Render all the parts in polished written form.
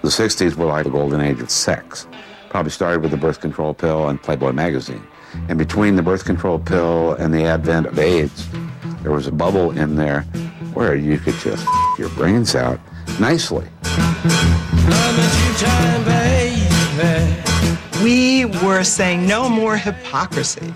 The 60s were like the golden age of sex. Probably started with the birth control pill and Playboy magazine. And between the birth control pill and the advent of AIDS, there was a bubble in there where you could just your brains out nicely. We were saying no more hypocrisy.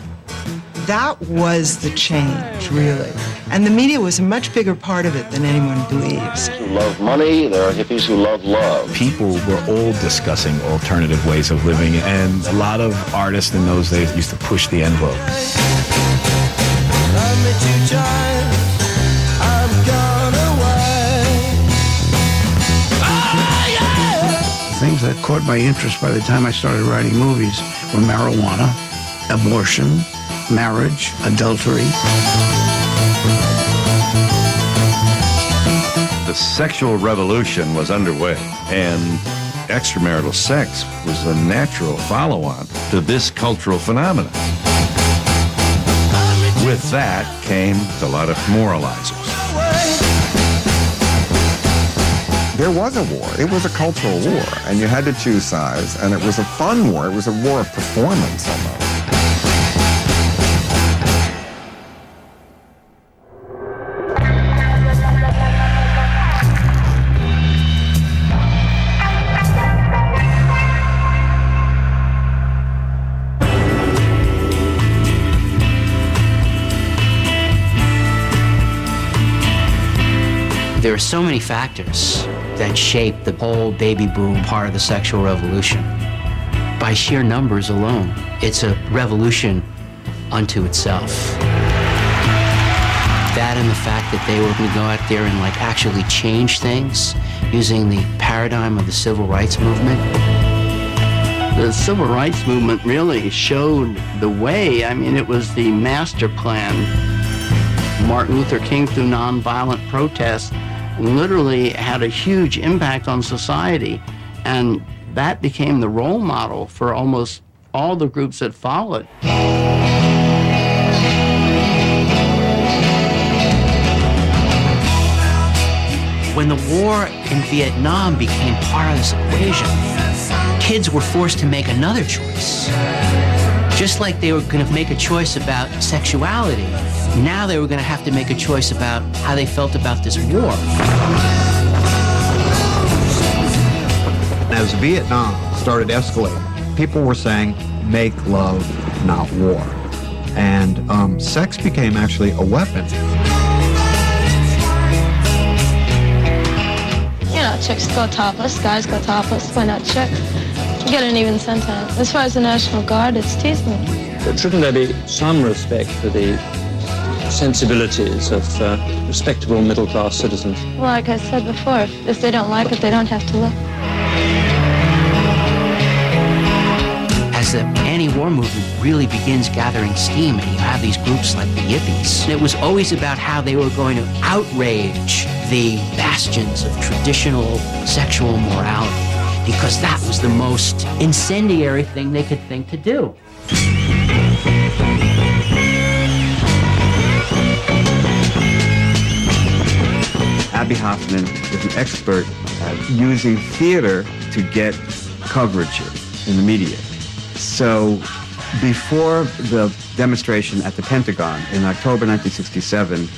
That was the change, really. And the media was a much bigger part of it than anyone believes. Who love money, there are hippies who love love. People were all discussing alternative ways of living, and a lot of artists in those days used to push the envelope. Things that caught my interest by the time I started writing movies were marijuana, abortion, marriage, adultery. The sexual revolution was underway, and extramarital sex was a natural follow-on to this cultural phenomenon. With that came a lot of moralizers. There was a war. It was a cultural war, and you had to choose sides, and it was a fun war. It was a war of performance almost. There are so many factors that shape the whole baby boom part of the sexual revolution. By sheer numbers alone, it's a revolution unto itself. That and the fact that they were going to go out there and actually change things using the paradigm of the civil rights movement. The civil rights movement really showed the way. I mean, it was the master plan. Martin Luther King, through nonviolent protest, literally had a huge impact on society, and that became the role model for almost all the groups that followed. When the war in Vietnam became part of this equation, kids were forced to make another choice. Just like they were going to make a choice about sexuality, now they were going to have to make a choice about how they felt about this war. As Vietnam started escalating, people were saying, make love, not war. And sex became actually a weapon. You know, chicks go topless, guys go topless. Why not chicks? You get an even sentence. As far as the National Guard, it's teasing. But shouldn't there be some respect for the sensibilities of respectable middle-class citizens? Well, like I said before, if they don't like it, they don't have to look. As the anti-war movement really begins gathering steam, and you have these groups like the Yippies, it was always about how they were going to outrage the bastions of traditional sexual morality, because that was the most incendiary thing they could think to do. Abbie Hoffman is an expert at using theater to get coverage in the media. So before the demonstration at the Pentagon in October 1967,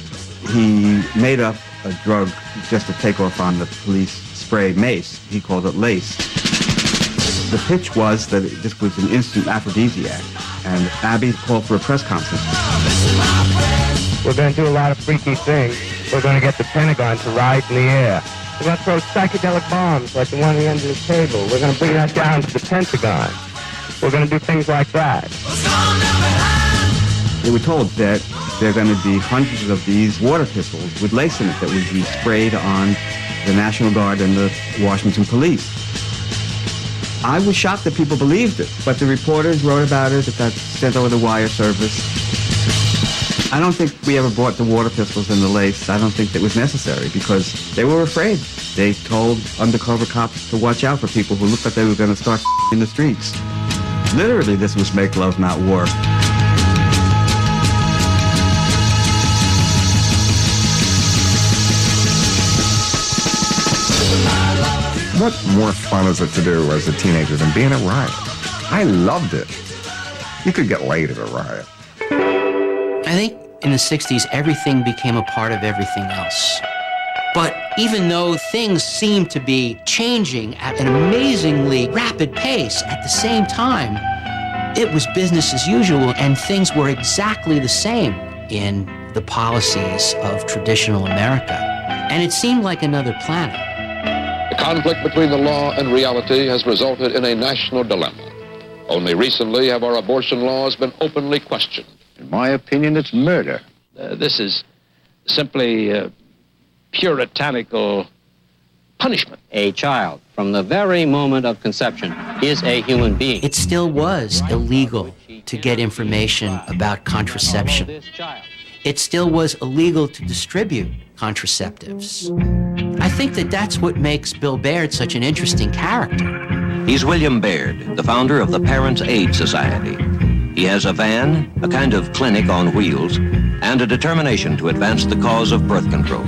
he made up a drug just to take off on the police spray mace. He called it lace. The pitch was that this was an instant aphrodisiac, and Abbie called for a press conference. We're going to do a lot of freaky things. We're going to get the Pentagon to rise in the air. We're going to throw psychedelic bombs like the one at the end of the table. We're going to bring that down to the Pentagon. We're going to do things like that. They were told that there are going to be hundreds of these water pistols with lace in it that would be sprayed on the National Guard and the Washington police. I was shocked that people believed it, but the reporters wrote about it, that got sent over the wire service. I don't think we ever bought the water pistols and the lace. I don't think that was necessary because they were afraid. They told undercover cops to watch out for people who looked like they were going to start in the streets. Literally, this was make love, not war. What more fun is it to do as a teenager than being at a riot? I loved it. You could get laid at a riot. I think in the 60s, everything became a part of everything else. But even though things seemed to be changing at an amazingly rapid pace, at the same time, it was business as usual, and things were exactly the same in the policies of traditional America. And it seemed like another planet. The conflict between the law and reality has resulted in a national dilemma. Only recently have our abortion laws been openly questioned. In my opinion, it's murder. This is simply puritanical punishment. A child, from the very moment of conception, is a human being. It still was illegal to get information about contraception. It still was illegal to distribute contraceptives. I think that that's what makes Bill Baird such an interesting character. He's William Baird, the founder of the Parents' Aid Society. He has a van, a kind of clinic on wheels, and a determination to advance the cause of birth control.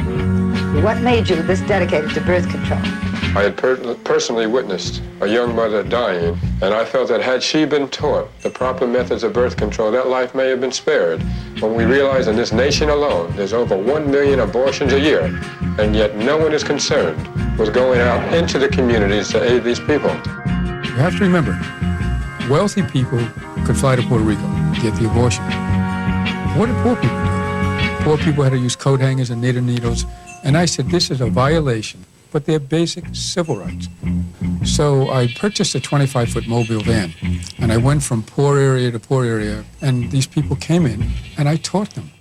What made you this dedicated to birth control? I had personally witnessed a young mother dying, and I felt that had she been taught the proper methods of birth control, that life may have been spared. When we realize in this nation alone, there's over 1 million abortions a year, and yet no one is concerned with going out into the communities to aid these people. You have to remember, wealthy people could fly to Puerto Rico to get the abortion. What did poor people do? Poor people had to use coat hangers and knitting needles. And I said, this is a violation, but they're basic civil rights. So I purchased a 25-foot mobile van, and I went from poor area to poor area, and these people came in, and I taught them.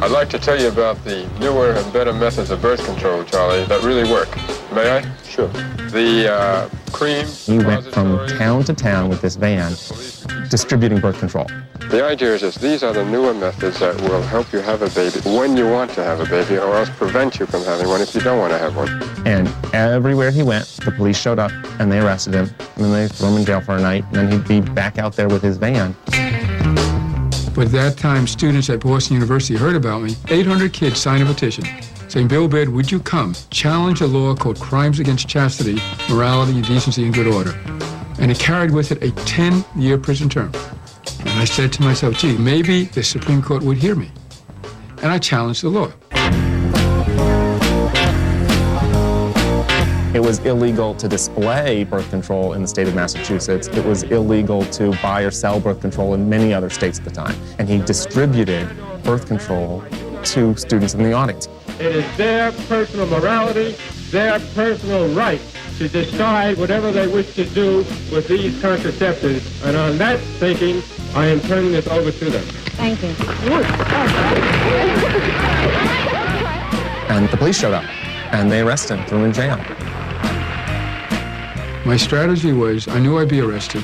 I'd like to tell you about the newer and better methods of birth control, Charlie, that really work. May I? Sure. The cream... We went from town to town with this van, distributing birth control. The idea is that these are the newer methods that will help you have a baby when you want to have a baby, or else prevent you from having one if you don't want to have one. And everywhere he went, the police showed up, and they arrested him, and then they threw him in jail for a night, and then he'd be back out there with his van. But at that time, students at Boston University heard about me. 800 kids signed a petition saying, Bill Baird, would you come challenge a law called Crimes Against Chastity, Morality, and Decency and Good Order? And it carried with it a 10-year prison term. And I said to myself, gee, maybe the Supreme Court would hear me. And I challenged the law. It was illegal to display birth control in the state of Massachusetts. It was illegal to buy or sell birth control in many other states at the time. And he distributed birth control to students in the audience. It is their personal morality, their personal right to decide whatever they wish to do with these contraceptives. And on that thinking, I am turning this over to them. Thank you. And the police showed up, and they arrested him, threw him in jail. My strategy was, I knew I'd be arrested,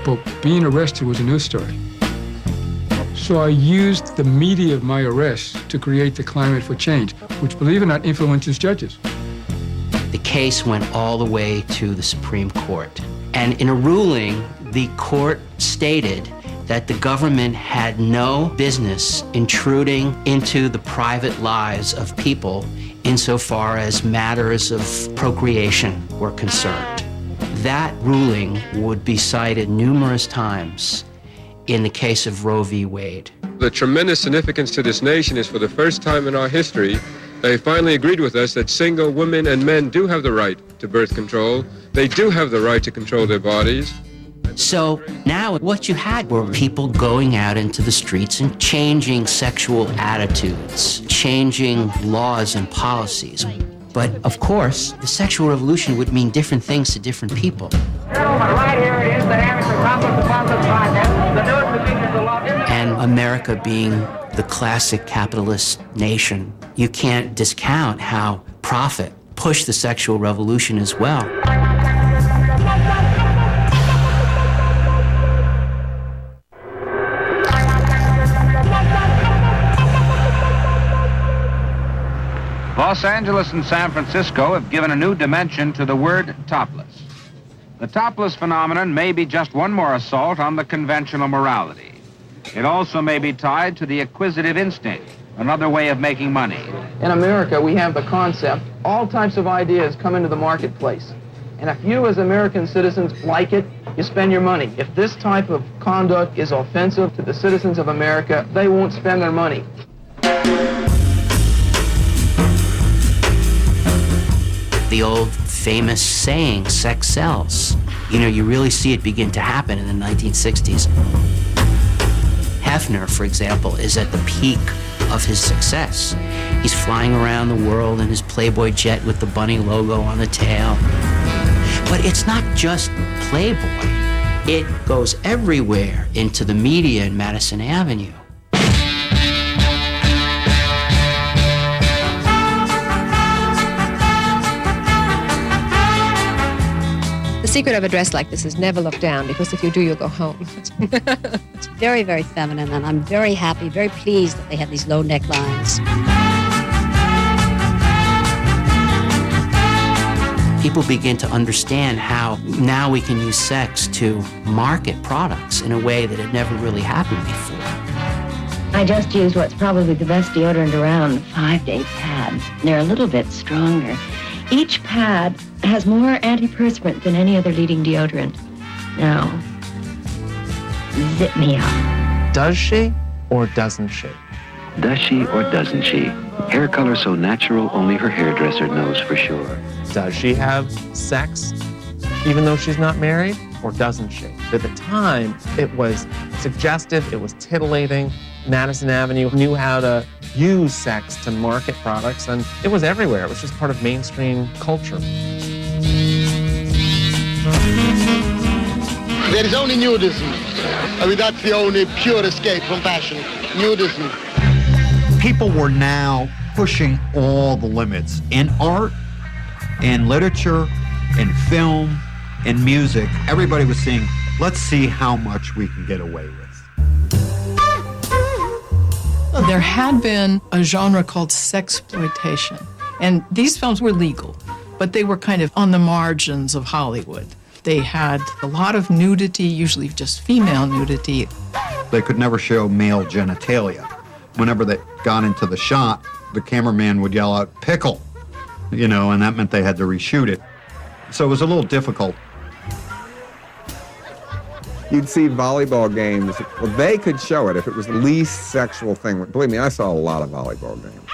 but being arrested was a news story. So I used the media of my arrest to create the climate for change, which, believe it or not, influences judges. The case went all the way to the Supreme Court. And in a ruling, the court stated that the government had no business intruding into the private lives of people insofar as matters of procreation were concerned. That ruling would be cited numerous times in the case of Roe v. Wade. The tremendous significance to this nation is for the first time in our history, they finally agreed with us that single women and men do have the right to birth control. They do have the right to control their bodies. So now what you had were people going out into the streets and changing sexual attitudes, changing laws and policies. But of course, the sexual revolution would mean different things to different people. Right here is the amateur conference about the podcast. The newest procedures of law. And America being the classic capitalist nation, you can't discount how profit pushed the sexual revolution as well. Los Angeles and San Francisco have given a new dimension to the word topless. The topless phenomenon may be just one more assault on the conventional morality. It also may be tied to the acquisitive instinct, another way of making money. In America, we have the concept, all types of ideas come into the marketplace. And if you as American citizens like it, you spend your money. If this type of conduct is offensive to the citizens of America, they won't spend their money. The old famous saying, sex sells. You know, you really see it begin to happen in the 1960s. Hefner, for example, is at the peak of his success. He's flying around the world in his Playboy jet with the bunny logo on the tail. But it's not just Playboy. It goes everywhere into the media in Madison Avenue. The secret of a dress like this is never look down, because if you do, you'll go home. It's very, very feminine, and I'm very happy, very pleased that they have these low necklines. People begin to understand how now we can use sex to market products in a way that had never really happened before. I just used what's probably the best deodorant around, 5-day pads. They're a little bit stronger. Each pad has more antiperspirant than any other leading deodorant. Now, zip me up. Does she or doesn't she? Does she or doesn't she? Hair color so natural, only her hairdresser knows for sure. Does she have sex even though she's not married, or doesn't she? At the time, it was suggestive, it was titillating. Madison Avenue knew how to use sex to market products, and it was everywhere. It was just part of mainstream culture. There is only nudism. I mean, that's the only pure escape from fashion. Nudism. People were now pushing all the limits in art, in literature, in film, in music. Everybody was saying, let's see how much we can get away with. There had been a genre called sexploitation, and these films were legal, but they were kind of on the margins of Hollywood. They had a lot of nudity, usually just female nudity. They could never show male genitalia. Whenever they got into the shot, the cameraman would yell out, "Pickle," you know, and that meant they had to reshoot it. So it was a little difficult. You'd see volleyball games. Well, they could show it if it was the least sexual thing. Believe me, I saw a lot of volleyball games.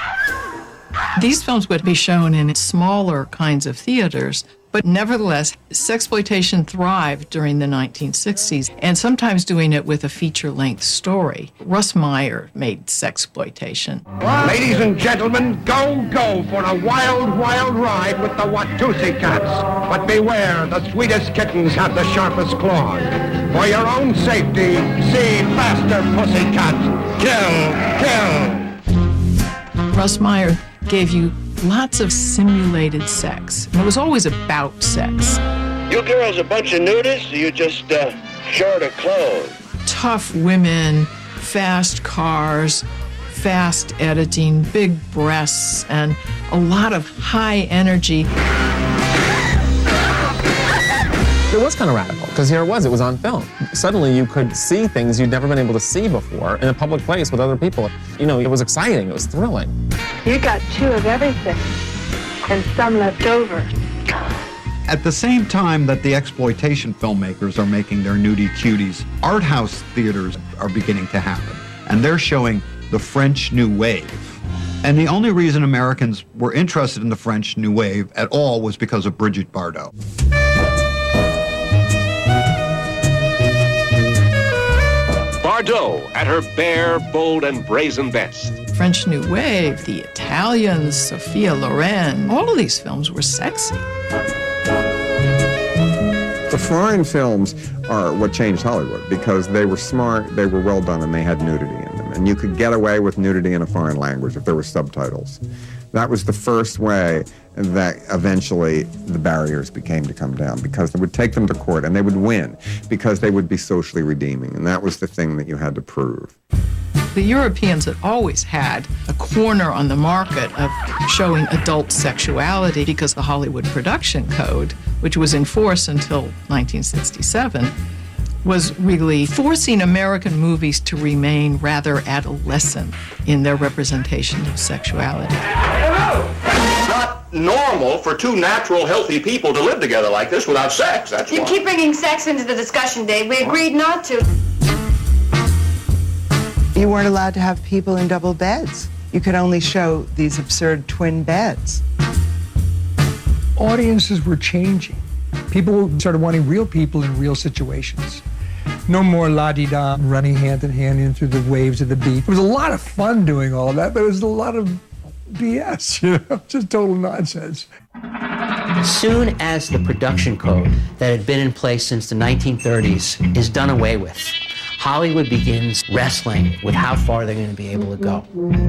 These films would be shown in smaller kinds of theaters, but nevertheless, sexploitation thrived during the 1960s, and sometimes doing it with a feature-length story. Russ Meyer made sexploitation. Ladies and gentlemen, go for a wild, wild ride with the Watusi cats. But beware, the sweetest kittens have the sharpest claws. For your own safety, see faster, pussycat. Kill! Russ Meyer gave you lots of simulated sex, and it was always about sex. You girls a bunch of nudists, or you just short of clothes? Tough women, fast cars, fast editing, big breasts, and a lot of high energy. It was kind of radical, because here it was on film. Suddenly you could see things you'd never been able to see before in a public place with other people. You know, it was exciting, it was thrilling. You got two of everything, and some left over. At the same time that the exploitation filmmakers are making their nudie cuties, art house theaters are beginning to happen, and they're showing the French New Wave. And the only reason Americans were interested in the French New Wave at all was because of Brigitte Bardot. Bardot at her bare, bold, and brazen best. French New Wave, the Italians, Sophia Loren, all of these films were sexy. The foreign films are what changed Hollywood because they were smart, they were well done, and they had nudity in them. And you could get away with nudity in a foreign language if there were subtitles. That was the first way that eventually the barriers became to come down, because they would take them to court and they would win because they would be socially redeeming. And that was the thing that you had to prove. The Europeans had always had a corner on the market of showing adult sexuality because the Hollywood Production Code, which was in force until 1967, was really forcing American movies to remain rather adolescent in their representation of sexuality. It's not normal for two natural, healthy people to live together like this without sex. That's You why. keep bringing sex into the discussion, Dave. We agreed not to. You weren't allowed to have people in double beds. You could only show these absurd twin beds. Audiences were changing. People started wanting real people in real situations. No more la-di-da running hand in hand in through the waves of the beat. It was a lot of fun doing all that, but it was a lot of BS, you know, just total nonsense. As soon as the production code that had been in place since the 1930s is done away with, Hollywood begins wrestling with how far they're going to be able to go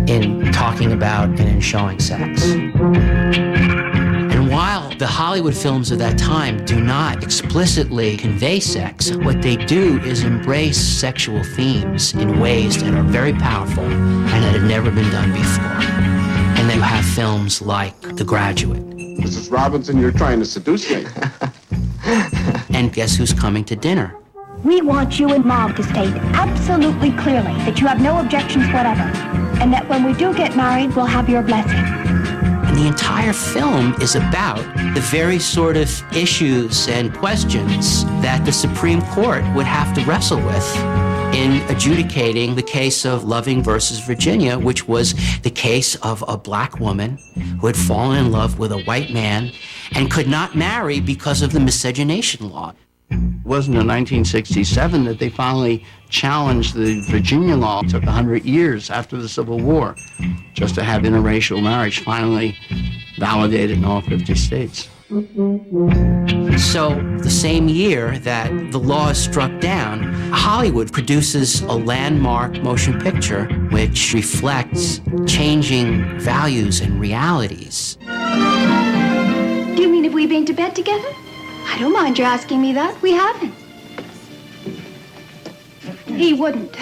in talking about and in showing sex. And while the Hollywood films of that time do not explicitly convey sex, what they do is embrace sexual themes in ways that are very powerful and that had never been done before. And then you have films like The Graduate. Mrs. Robinson, you're trying to seduce me. And Guess Who's Coming to Dinner? We want you and Mom to state absolutely clearly that you have no objections whatever, and that when we do get married, we'll have your blessing. And the entire film is about the very sort of issues and questions that the Supreme Court would have to wrestle with in adjudicating the case of Loving versus Virginia, which was the case of a black woman who had fallen in love with a white man and could not marry because of the miscegenation law. It wasn't in 1967 that they finally challenged the Virginia law. It took 100 years after the Civil War just to have interracial marriage finally validated in all 50 states. So the same year that the law is struck down, Hollywood produces a landmark motion picture which reflects changing values and realities. Do you mean have we been to bed together? I don't mind you asking me that. We haven't. He wouldn't.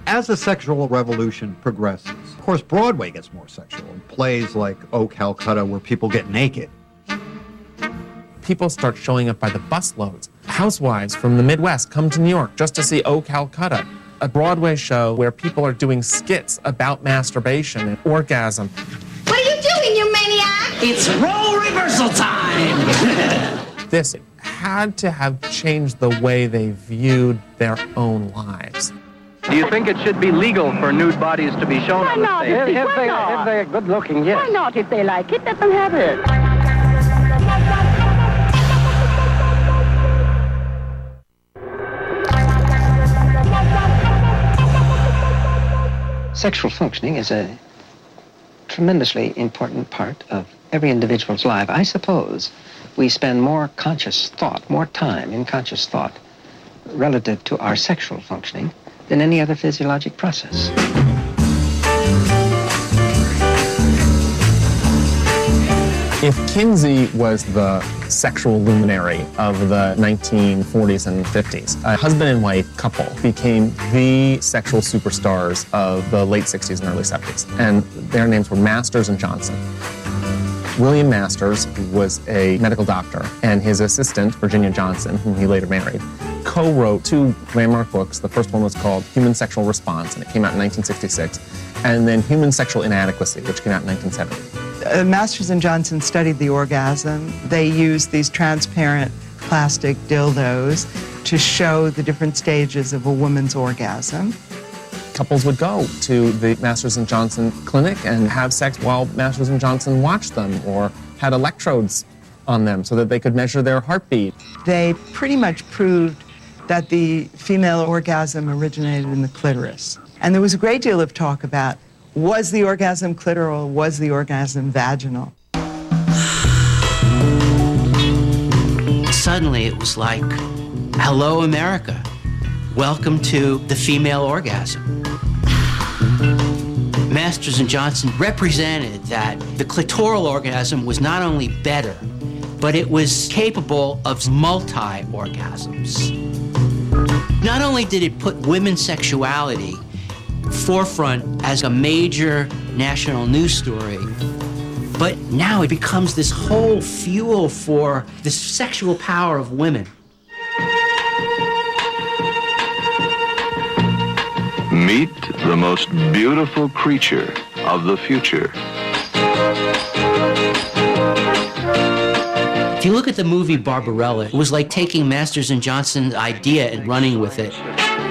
As the sexual revolution progresses, of course, Broadway gets more sexual. Plays like Oh, Calcutta, where people get naked. People start showing up by the busloads. Housewives from the Midwest come to New York just to see Oh, Calcutta, a Broadway show where people are doing skits about masturbation and orgasm. What are you doing, you maniac? It's role reversal time! This had to have changed the way they viewed their own lives. Do you think it should be legal for nude bodies to be shown on the stage? If they're good looking, yes. Why not? If they like it, let them have it. Sexual functioning is a tremendously important part of every individual's life. I suppose we spend more conscious thought, more time in conscious thought relative to our sexual functioning than any other physiologic process. If Kinsey was the sexual luminary of the 1940s and 50s, a husband and wife couple became the sexual superstars of the late 60s and early 70s, and their names were Masters and Johnson. William Masters was a medical doctor, and his assistant, Virginia Johnson, whom he later married, co-wrote two landmark books. The first one was called Human Sexual Response, and it came out in 1966, and then Human Sexual Inadequacy, which came out in 1970. Masters and Johnson studied the orgasm. They used these transparent plastic dildos to show the different stages of a woman's orgasm. Couples would go to the Masters and Johnson clinic and have sex while Masters and Johnson watched them or had electrodes on them so that they could measure their heartbeat. They pretty much proved that the female orgasm originated in the clitoris. And there was a great deal of talk about, was the orgasm clitoral, was the orgasm vaginal? Suddenly it was like, hello, America. Welcome to the female orgasm. Masters and Johnson represented that the clitoral orgasm was not only better, but it was capable of multi-orgasms. Not only did it put women's sexuality forefront as a major national news story, but now it becomes this whole fuel for the sexual power of women. Meet the most beautiful creature of the future. If you look at the movie Barbarella, it was like taking Masters and Johnson's idea and running with it.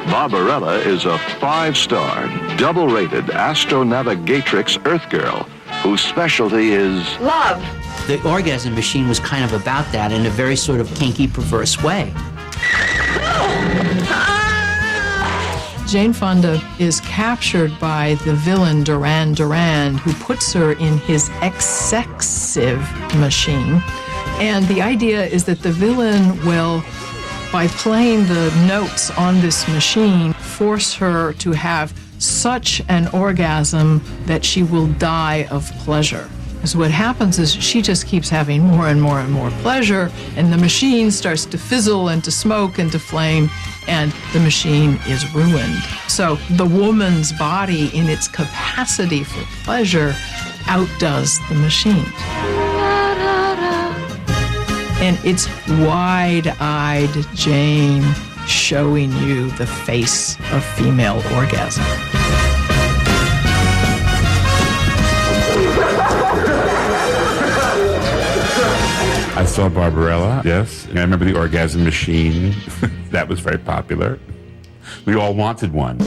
Barbarella is a 5-star, double-rated astronavigatrix Earth girl whose specialty is Love. The orgasm machine was kind of about that in a very sort of kinky, perverse way. Jane Fonda is captured by the villain Duran Duran, who puts her in his excessive machine. And the idea is that the villain will, by playing the notes on this machine, force her to have such an orgasm that she will die of pleasure. So what happens is she just keeps having more and more and more pleasure, and the machine starts to fizzle and to smoke and to flame, and the machine is ruined. So the woman's body, in its capacity for pleasure, outdoes the machine. And it's wide-eyed Jane showing you the face of female orgasm. I saw Barbarella, yes. And I remember the orgasm machine. That was very popular. We all wanted one.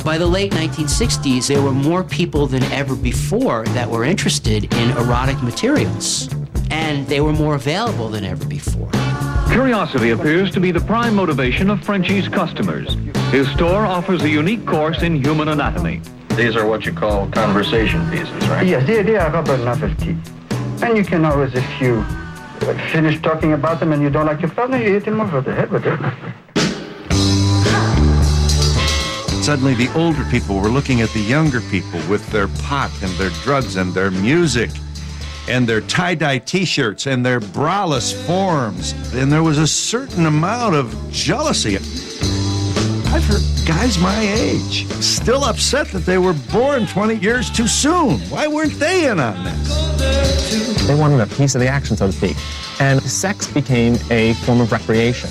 By the late 1960s, there were more people than ever before that were interested in erotic materials. And they were more available than ever before. Curiosity appears to be the prime motivation of Frenchie's customers. His store offers a unique course in human anatomy. These are what you call conversation pieces, right? Yes, they are rubber novelty. And you can always, if you finish talking about them and you don't like your partner, you hit him over the head with it. Suddenly, the older people were looking at the younger people with their pot and their drugs and their music and their tie-dye T-shirts and their braless forms. And there was a certain amount of jealousy. I've heard guys my age still upset that they were born 20 years too soon. Why weren't they in on this? They wanted a piece of the action, so to speak. And sex became a form of recreation,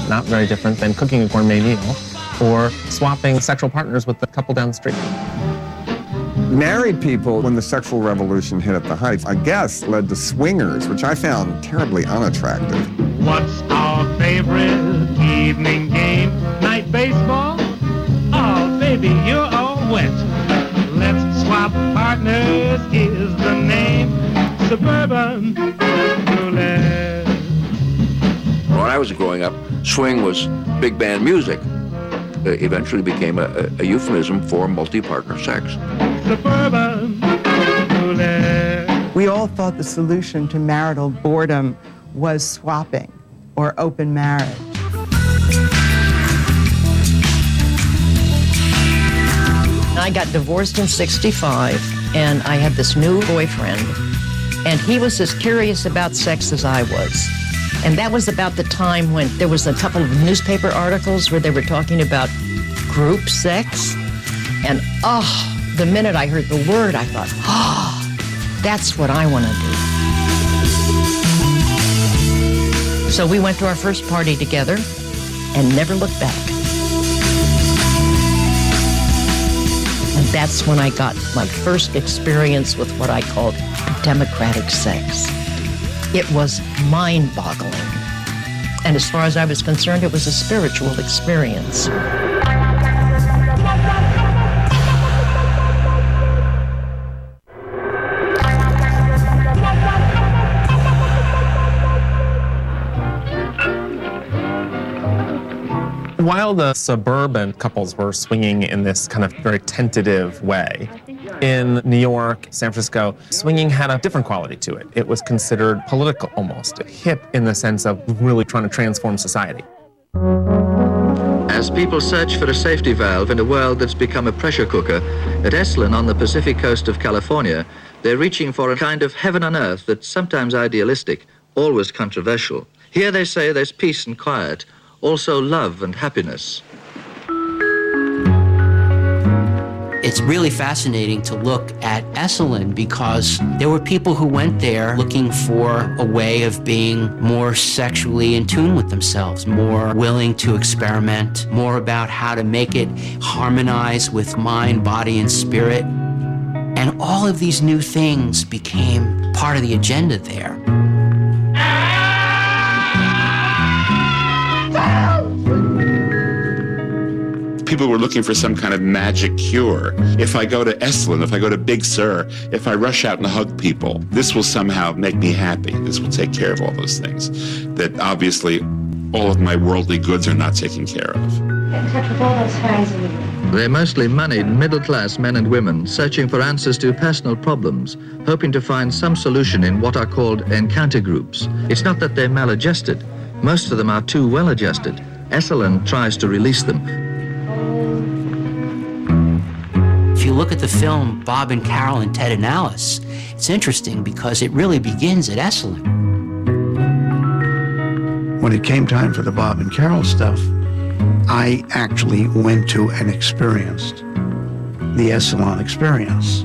not very different than cooking a gourmet meal or swapping sexual partners with the couple down the street. Married people, when the sexual revolution hit at the height, I guess led to swingers, which I found terribly unattractive. What's our favorite evening game? Night baseball? Oh, baby, you're all wet. Let's swap partners is the name. Suburban roulette. When I was growing up, swing was big band music. It eventually became a euphemism for multi-partner sex. Suburban roulette. We all thought the solution to marital boredom was swapping or open marriage. I got divorced in '65, and I had this new boyfriend, and he was as curious about sex as I was. And that was about the time when there was a couple of newspaper articles where they were talking about group sex. And the minute I heard the word, I thought, that's what I want to do. So we went to our first party together and never looked back. And that's when I got my first experience with what I called democratic sex. It was mind-boggling. And as far as I was concerned, it was a spiritual experience. While the suburban couples were swinging in this kind of very tentative way, in New York, San Francisco, swinging had a different quality to it. It was considered political almost, hip in the sense of really trying to transform society. As people search for a safety valve in a world that's become a pressure cooker, at Esalen on the Pacific coast of California, they're reaching for a kind of heaven on earth that's sometimes idealistic, always controversial. Here they say there's peace and quiet, also love and happiness. It's really fascinating to look at Esalen because there were people who went there looking for a way of being more sexually in tune with themselves, more willing to experiment, more about how to make it harmonize with mind, body, and spirit. And all of these new things became part of the agenda there. People were looking for some kind of magic cure. If I go to Esalen, if I go to Big Sur, if I rush out and hug people, this will somehow make me happy. This will take care of all those things that obviously all of my worldly goods are not taken care of. Get in touch with all those fans in you. They're mostly moneyed middle-class men and women searching for answers to personal problems, hoping to find some solution in what are called encounter groups. It's not that they're maladjusted. Most of them are too well-adjusted. Esalen tries to release them. If you look at the film Bob and Carol and Ted and Alice, it's interesting because it really begins at Esalen. When it came time for the Bob and Carol stuff, I actually went to and experienced the Esalen experience,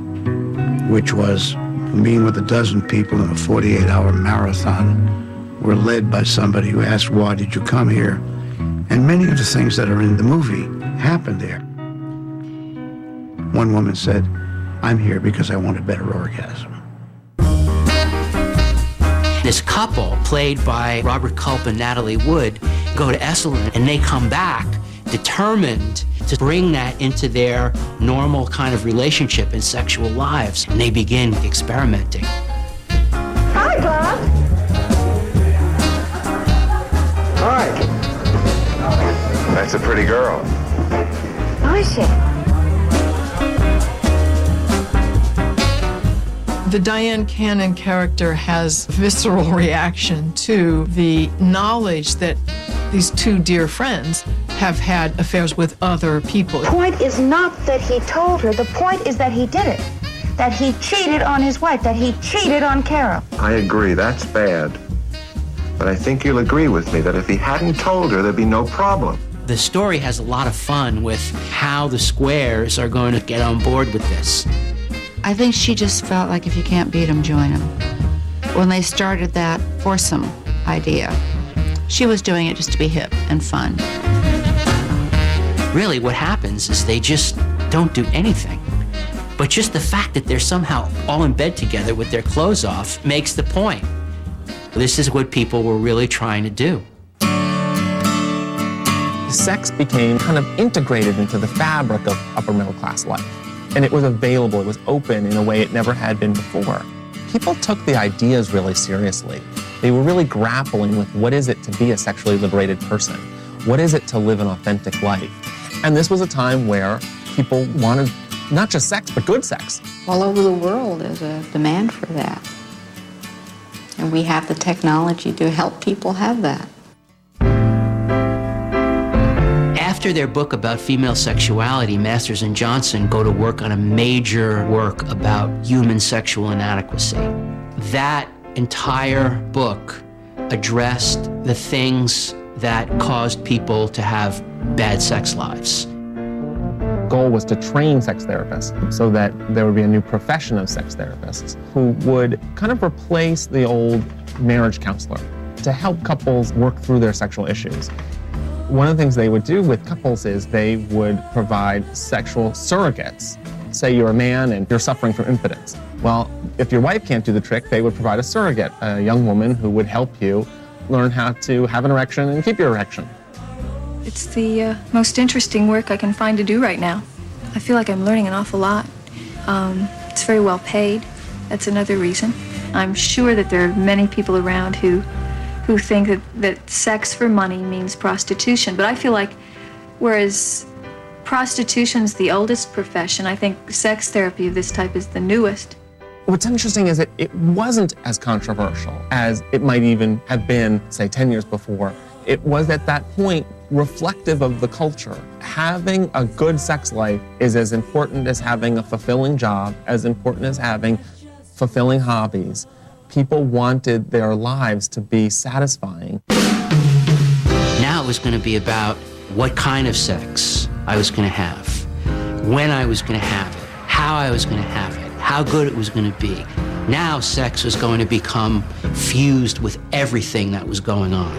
which was being with a dozen people in a 48-hour marathon. We're led by somebody who asked, "Why did you come here?" And many of the things that are in the movie happened there. One woman said, "I'm here because I want a better orgasm." This couple, played by Robert Culp and Natalie Wood, go to Esalen and they come back determined to bring that into their normal kind of relationship and sexual lives. And they begin experimenting. Hi, Bob. Hi. That's a pretty girl. I see. The Diane Cannon character has visceral reaction to the knowledge that these two dear friends have had affairs with other people. The point is not that he told her. The point is that he did it. That he cheated on his wife. That he cheated on Carol. I agree, that's bad. But I think you'll agree with me that if he hadn't told her, there'd be no problem. The story has a lot of fun with how the squares are going to get on board with this. I think she just felt like if you can't beat them, join them. When they started that foursome idea, she was doing it just to be hip and fun. Really, what happens is they just don't do anything. But just the fact that they're somehow all in bed together with their clothes off makes the point. This is what people were really trying to do. Sex became kind of integrated into the fabric of upper middle class life. And it was available, it was open in a way it never had been before. People took the ideas really seriously. They were really grappling with what is it to be a sexually liberated person? What is it to live an authentic life? And this was a time where people wanted not just sex, but good sex. All over the world, there's a demand for that. And we have the technology to help people have that. After their book about female sexuality, Masters and Johnson go to work on a major work about human sexual inadequacy. That entire book addressed the things that caused people to have bad sex lives. The goal was to train sex therapists so that there would be a new profession of sex therapists who would kind of replace the old marriage counselor to help couples work through their sexual issues. One of the things they would do with couples is they would provide sexual surrogates. Say you're a man and you're suffering from impotence. Well, if your wife can't do the trick, they would provide a surrogate, a young woman who would help you learn how to have an erection and keep your erection. It's the most interesting work I can find to do right now. I feel like I'm learning an awful lot. It's very well paid. That's another reason. I'm sure that there are many people around who think that sex for money means prostitution. But I feel like whereas prostitution's the oldest profession, I think sex therapy of this type is the newest. What's interesting is that it wasn't as controversial as it might even have been, say, 10 years before. It was at that point reflective of the culture. Having a good sex life is as important as having a fulfilling job, as important as having fulfilling hobbies. People wanted their lives to be satisfying. Now it was going to be about what kind of sex I was going to have, when I was going to have it, how I was going to have it, how good it was going to be. Now sex was going to become fused with everything that was going on.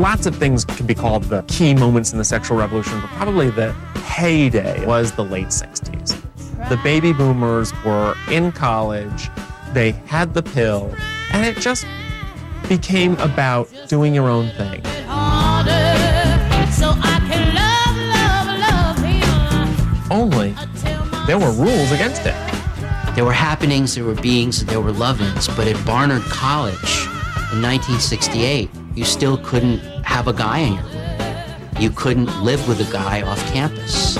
Lots of things can be called the key moments in the sexual revolution, but probably the heyday was the late 60s. The baby boomers were in college, they had the pill, and it just became about doing your own thing. Only there were rules against it. There were happenings, there were beings, there were love-ins, but at Barnard College in 1968, you still couldn't have a guy in your room. You couldn't live with a guy off campus.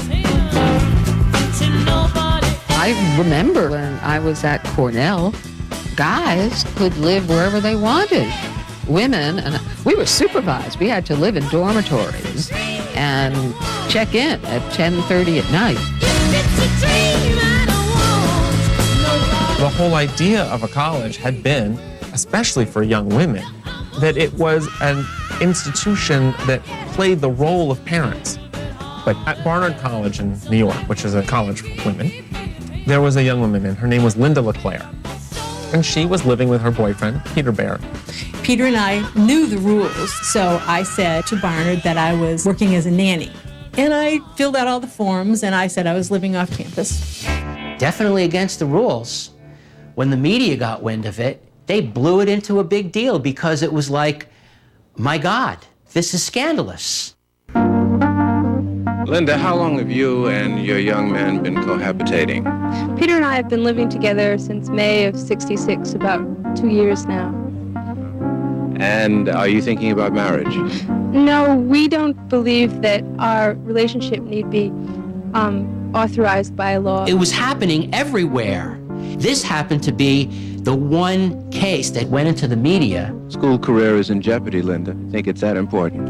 I remember when I was at Cornell, guys could live wherever they wanted. Women, and we were supervised. We had to live in dormitories and check in at 10:30 at night. The whole idea of a college had been, especially for young women, that it was an institution that played the role of parents. But at Barnard College in New York, which is a college for women, there was a young woman, and her name was Linda LeClaire. And she was living with her boyfriend, Peter Baird. Peter and I knew the rules, so I said to Barnard that I was working as a nanny. And I filled out all the forms, and I said I was living off campus. Definitely against the rules. When the media got wind of it, they blew it into a big deal because it was like, my God, this is scandalous. Linda, how long have you and your young man been cohabitating? Peter and I have been living together since May of '66, about 2 years now. And are you thinking about marriage? No, we don't believe that our relationship need be authorized by law. It was happening everywhere. This happened to be the one case that went into the media. School career is in jeopardy, Linda. Think it's that important?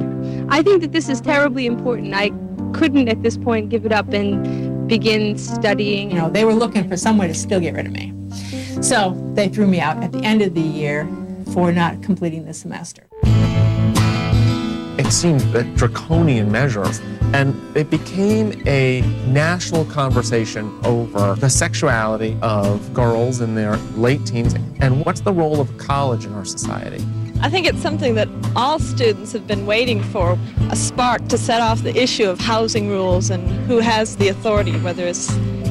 I think that this is terribly important. I couldn't at this point give it up and begin studying. You know, they were looking for someone to still get rid of me. So they threw me out at the end of the year for not completing the semester. It seemed that draconian measures, and it became a national conversation over the sexuality of girls in their late teens and what's the role of college in our society. I think it's something that all students have been waiting for, a spark to set off the issue of housing rules and who has the authority, whether it's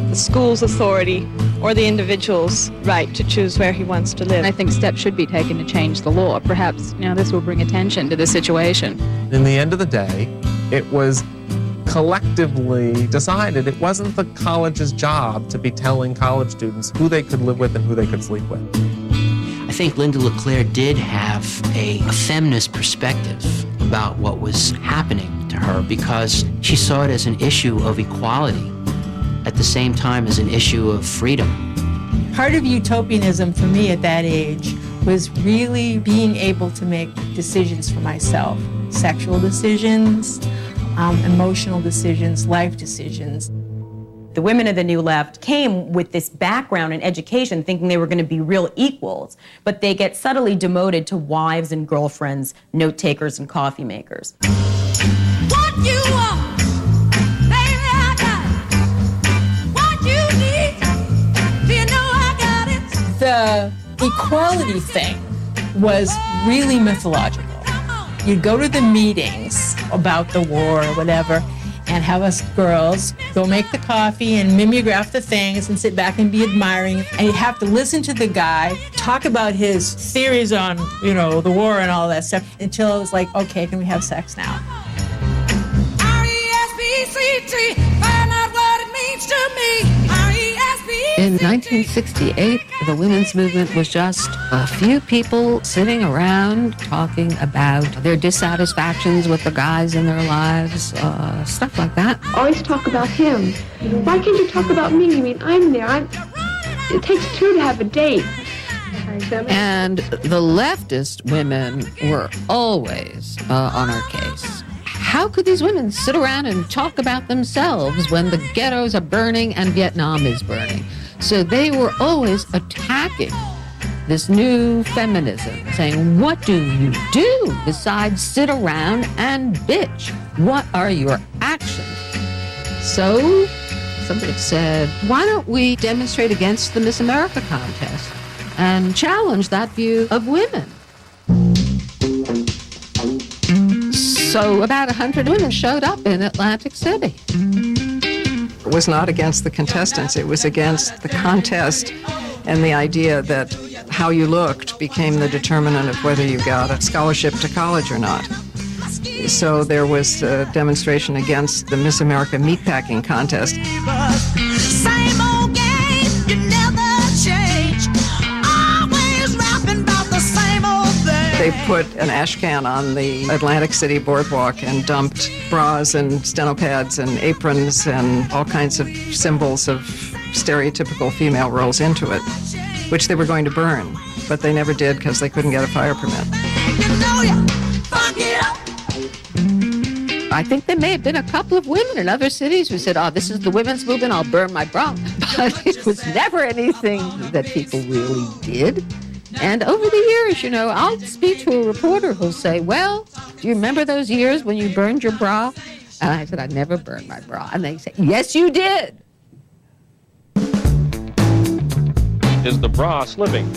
the school's authority or the individual's right to choose where he wants to live. I think steps should be taken to change the law. Perhaps, this will bring attention to the situation. In the end of the day, it was collectively decided it wasn't the college's job to be telling college students who they could live with and who they could sleep with. I think Linda LeClaire did have a feminist perspective about what was happening to her because she saw it as an issue of equality at the same time as an issue of freedom. Part of utopianism for me at that age was really being able to make decisions for myself. Sexual decisions, emotional decisions, life decisions. The women of the New Left came with this background in education thinking they were going to be real equals, but they get subtly demoted to wives and girlfriends, note takers and coffee makers. What you want, baby, I got it. What you need, do you know I got it? The equality thing was really mythological. You'd go to the meetings about the war or whatever, and have us girls go make the coffee and mimeograph the things and sit back and be admiring. And you have to listen to the guy talk about his theories on, the war and all that stuff until it was like, okay, can we have sex now? R-E-S-P-C-T, find out what it means to me. R-E-S-P-C-T. In 1968, the women's movement was just a few people sitting around talking about their dissatisfactions with the guys in their lives, stuff like that. Always talk about him. Why can't you talk about me? I mean, I'm there. It takes two to have a date. And the leftist women were always on our case. How could these women sit around and talk about themselves when the ghettos are burning and Vietnam is burning? So they were always attacking this new feminism, saying, what do you do besides sit around and bitch? What are your actions? So somebody said, why don't we demonstrate against the Miss America contest and challenge that view of women? So about 100 women showed up in Atlantic City. It was not against the contestants, it was against the contest and the idea that how you looked became the determinant of whether you got a scholarship to college or not. So there was a demonstration against the Miss America meatpacking contest. Same old game, you never change. Always rapping about the same old thing. They put an ash can on the Atlantic City boardwalk and dumped bras and steno pads and aprons and all kinds of symbols of stereotypical female roles into it, which they were going to burn, but they never did because they couldn't get a fire permit. I think there may have been a couple of women in other cities who said, oh, this is the women's movement, I'll burn my bra. But it was never anything that people really did. And over the years, I'll speak to a reporter who'll say, well, do you remember those years when you burned your bra? And I said, I never burned my bra. And they say, yes, you did. Is the bra slipping?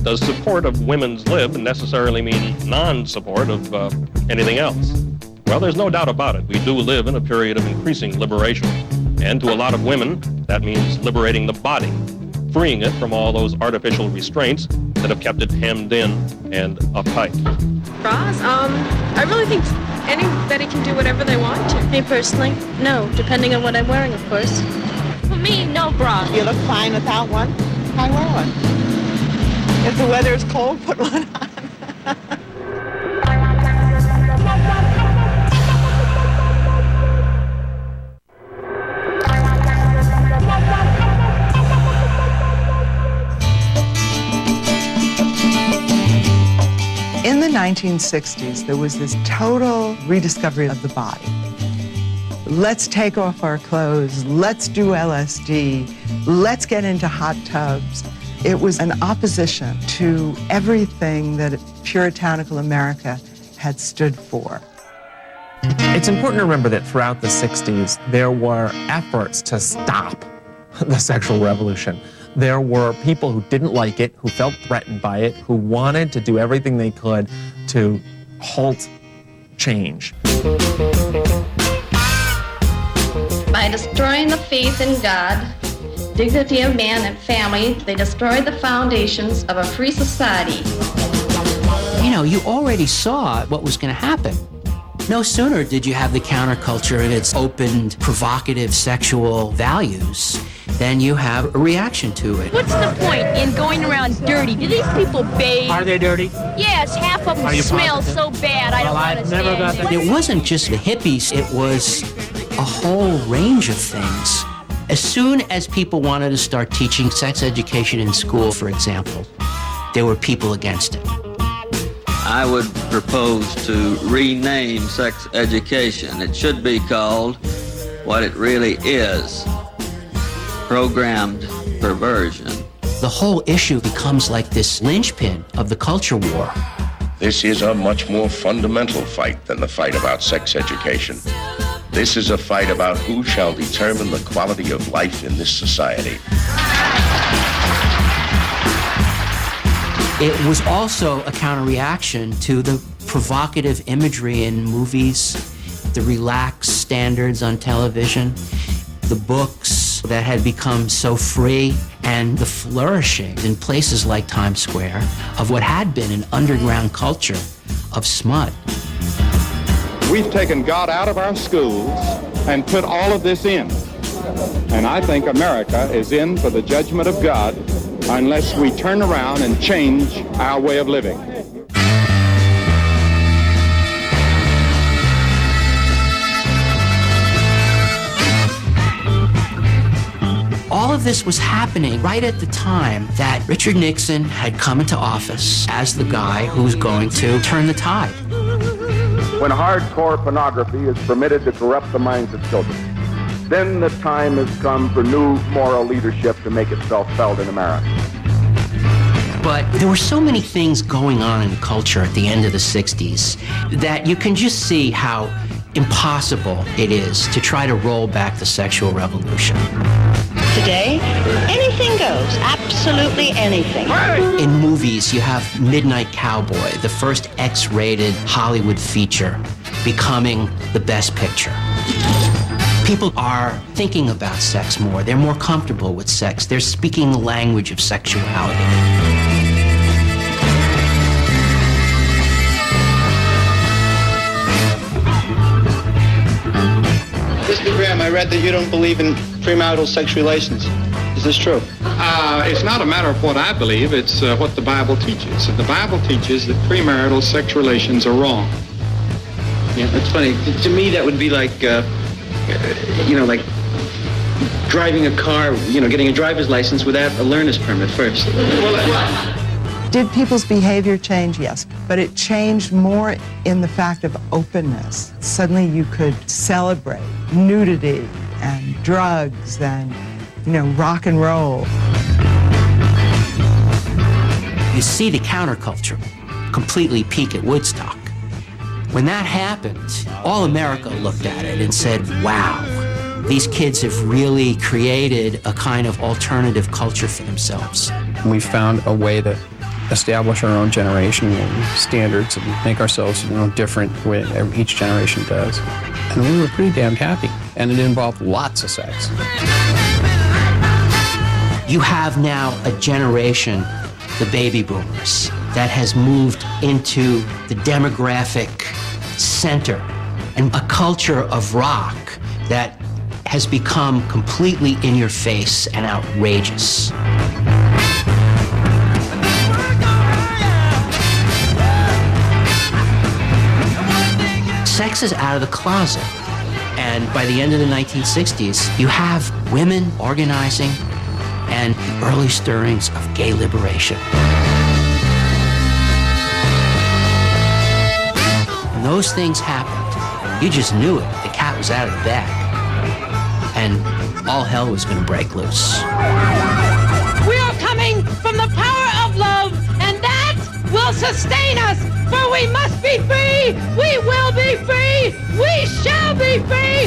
Does support of women's lib necessarily mean non-support of anything else? Well, there's no doubt about it. We do live in a period of increasing liberation. And to a lot of women, that means liberating the body, freeing it from all those artificial restraints that have kept it hemmed in and uptight. Bras? I really think anybody can do whatever they want to. Me personally, no, depending on what I'm wearing, of course. For me, no bra. You look fine without one. I wear one. If the weather is cold, put one on. In the 1960s, there was this total rediscovery of the body. Let's take off our clothes, let's do LSD, let's get into hot tubs. It was an opposition to everything that puritanical America had stood for. It's important to remember that throughout the 60s, there were efforts to stop the sexual revolution. There were people who didn't like it, who felt threatened by it, who wanted to do everything they could to halt change. By destroying the faith in God, dignity of man and family, they destroyed the foundations of a free society. You already saw what was going to happen. No sooner did you have the counterculture and its open, provocative sexual values than you have a reaction to it. What's the point in going around dirty? Do these people bathe? Are they dirty? Yes, half of them smell so bad. I don't want to stand it. It wasn't just the hippies, it was a whole range of things. As soon as people wanted to start teaching sex education in school, for example, there were people against it. I would propose to rename sex education. It should be called what it really is, programmed perversion. The whole issue becomes like this linchpin of the culture war. This is a much more fundamental fight than the fight about sex education. This is a fight about who shall determine the quality of life in this society. It was also a counter-reaction to the provocative imagery in movies, the relaxed standards on television, the books that had become so free, and the flourishing in places like Times Square of what had been an underground culture of smut. We've taken God out of our schools and put all of this in. And I think America is in for the judgment of God unless we turn around and change our way of living. All of this was happening right at the time that Richard Nixon had come into office as the guy who was going to turn the tide. When hardcore pornography is permitted to corrupt the minds of children, then the time has come for new moral leadership to make itself felt in America. But there were so many things going on in culture at the end of the 60s that you can just see how impossible it is to try to roll back the sexual revolution. Today, anything goes, absolutely anything. In movies, you have Midnight Cowboy, the first X-rated Hollywood feature, becoming the best picture. People are thinking about sex more. They're more comfortable with sex. They're speaking the language of sexuality. Mr. Graham, I read that you don't believe in premarital sex relations. Is this true? It's not a matter of what I believe, it's what the Bible teaches. And the Bible teaches that premarital sex relations are wrong. Yeah, that's funny. To me, that would be like, like driving a car, getting a driver's license without a learner's permit first. Did people's behavior change? Yes, but it changed more in the fact of openness. Suddenly you could celebrate nudity and drugs and, rock and roll. You see the counterculture completely peak at Woodstock. When that happened, all America looked at it and said, wow, these kids have really created a kind of alternative culture for themselves. We found a way to establish our own generation standards and make ourselves different the way each generation does. And we were pretty damn happy. And it involved lots of sex. You have now a generation, the baby boomers, that has moved into the demographic center and a culture of rock that has become completely in your face and outrageous. Sex is out of the closet. And by the end of the 1960s, you have women organizing and early stirrings of gay liberation. When those things happened, you just knew it. The cat was out of the bag. And all hell was going to break loose. We are coming from the power of love, and that will sustain us. For we must be free, we will be free, we shall be free.